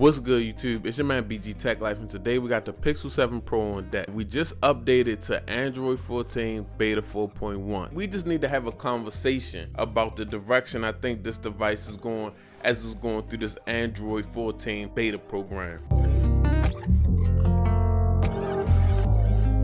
What's good, YouTube? It's your man BG Tech Life, and today we got the Pixel 7 Pro on deck. We just updated to Android 14 Beta 4.1. We just need to have a conversation about the direction I think this device is going as it's going through this Android 14 beta program.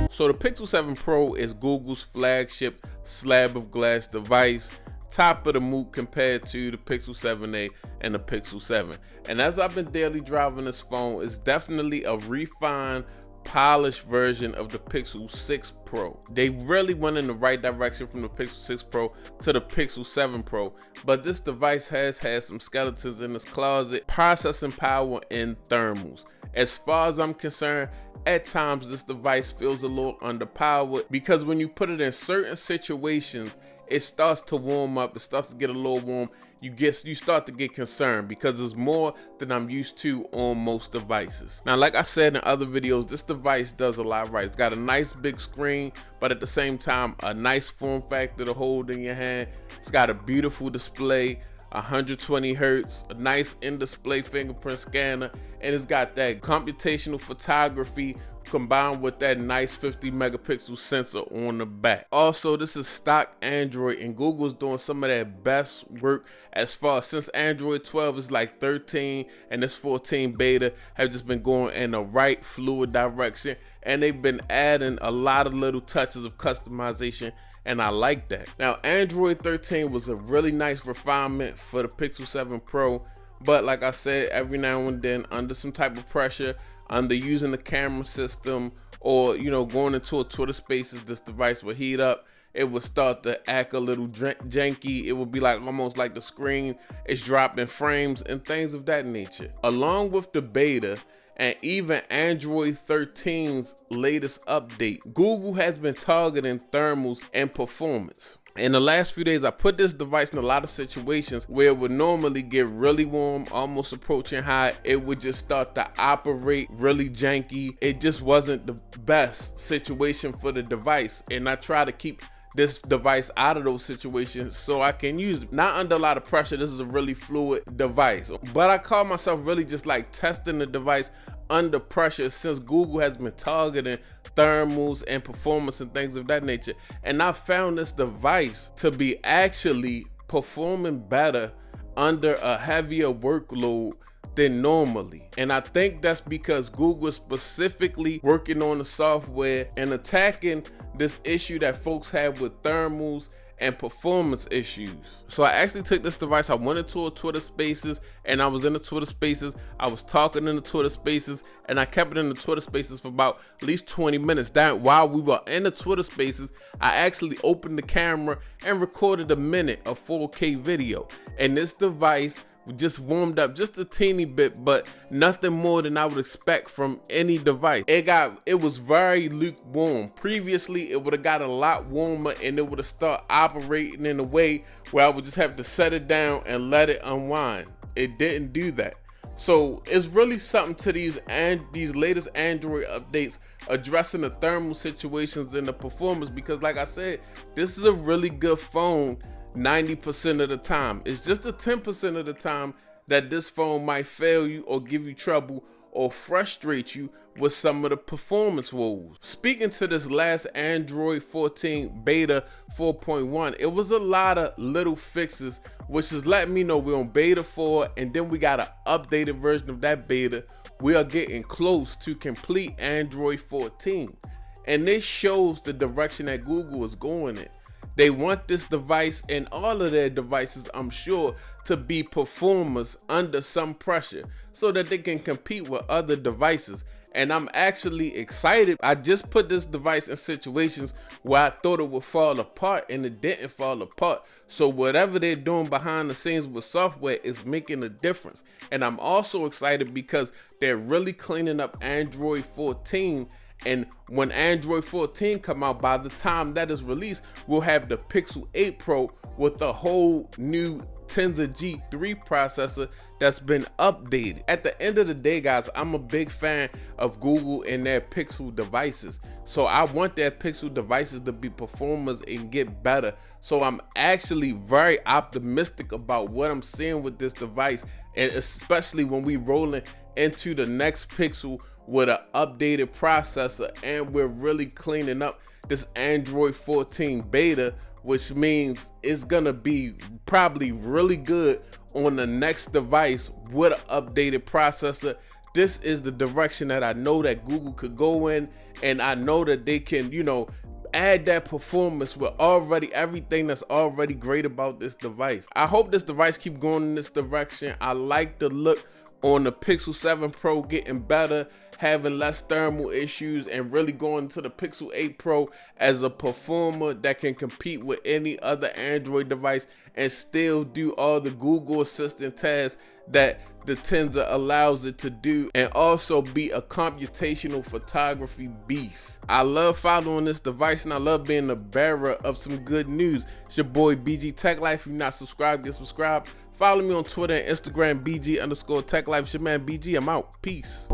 So the Pixel 7 Pro is Google's flagship slab of glass device, top of the moot compared to the Pixel 7a and the Pixel 7. And as I've been daily driving this phone, it's definitely a refined, polished version of the Pixel 6 Pro. They really went in the right direction from the Pixel 6 Pro to the Pixel 7 Pro, but this device has had some skeletons in its closet, processing power and thermals. As far as I'm concerned, at times this device feels a little underpowered because when you put it in certain situations, it starts to warm up, it starts to get a little warm. You start to get concerned because it's more than I'm used to on most devices. Now, like I said in other videos, this device does a lot right. It's got a nice big screen, but at the same time, a nice form factor to hold in your hand. It's got a beautiful display, 120 hertz, a nice in-display fingerprint scanner, and it's got that computational photography combined with that nice 50 megapixel sensor on the back. Also, this is stock Android, and Google's doing some of their best work as far since Android 12 is like 13 and this 14 beta have just been going in the right fluid direction, and they've been adding a lot of little touches of customization, and I like that. Now, Android 13 was a really nice refinement for the Pixel 7 Pro, but like I said, every now and then under some type of pressure, under using the camera system, or going into a Twitter Spaces, this device would heat up. It would start to act a little janky. It would be like almost like the screen is dropping frames and things of that nature. Along with the beta and even Android 13's latest update, Google has been targeting thermals and performance. In the last few days, I put this device in a lot of situations where it would normally get really warm, almost approaching hot. It would just start to operate really janky. It just wasn't the best situation for the device, and I try to keep this device out of those situations so I can use it. Not under a lot of pressure. This is a really fluid device, but I call myself really just like testing the device under pressure since Google has been targeting thermals and performance and things of that nature, and I found this device to be actually performing better under a heavier workload than normally. And I think that's because Google is specifically working on the software and attacking this issue that folks have with thermals and performance issues. So I actually took this device, I went into a Twitter Spaces, and I was in the Twitter Spaces, I was talking in the Twitter Spaces, and I kept it in the Twitter Spaces for about at least 20 minutes. That while we were in the Twitter Spaces, I actually opened the camera and recorded a minute of 4K video, and this device just warmed up just a teeny bit, but nothing more than I would expect from any device. It was very lukewarm. Previously, it would have got a lot warmer and it would have started operating in a way where I would just have to set it down and let it unwind. It didn't do that. So it's really something to these latest Android updates addressing the thermal situations and the performance, because like I said, this is a really good phone 90% of the time. It's just the 10% of the time that this phone might fail you or give you trouble or frustrate you with some of the performance woes. Speaking to this last Android 14 Beta 4.1, it was a lot of little fixes, which is letting me know we're on Beta 4, and then we got an updated version of that beta. We are getting close to complete Android 14, and this shows the direction that Google is going in. They want this device and all of their devices, I'm sure, to be performers under some pressure so that they can compete with other devices. And I'm actually excited. I just put this device in situations where I thought it would fall apart, and it didn't fall apart. So whatever they're doing behind the scenes with software is making a difference. And I'm also excited because they're really cleaning up Android 14. And when Android 14 come out, by the time that is released, we'll have the Pixel 8 Pro with a whole new Tensor G3 processor that's been updated. At the end of the day, guys, I'm a big fan of Google and their Pixel devices. So I want their Pixel devices to be performers and get better. So I'm actually very optimistic about what I'm seeing with this device, and especially when we rolling into the next Pixel with an updated processor, and we're really cleaning up this Android 14 beta, which means it's gonna be probably really good on the next device with an updated processor. This is the direction that I know that Google could go in, and I know that they can, you know, add that performance with already everything that's already great about this device. I hope this device keep going in this direction. I like the look on the Pixel 7 Pro getting better, having less thermal issues, and really going to the Pixel 8 Pro as a performer that can compete with any other Android device and still do all the Google Assistant tasks that the Tensor allows it to do, and also be a computational photography beast. I love following this device, and I love being the bearer of some good news. It's your boy BG Tech Life. If you're not subscribed, get subscribed. Follow me on Twitter and Instagram, BG_TechLife. It's your man BG. I'm out. Peace.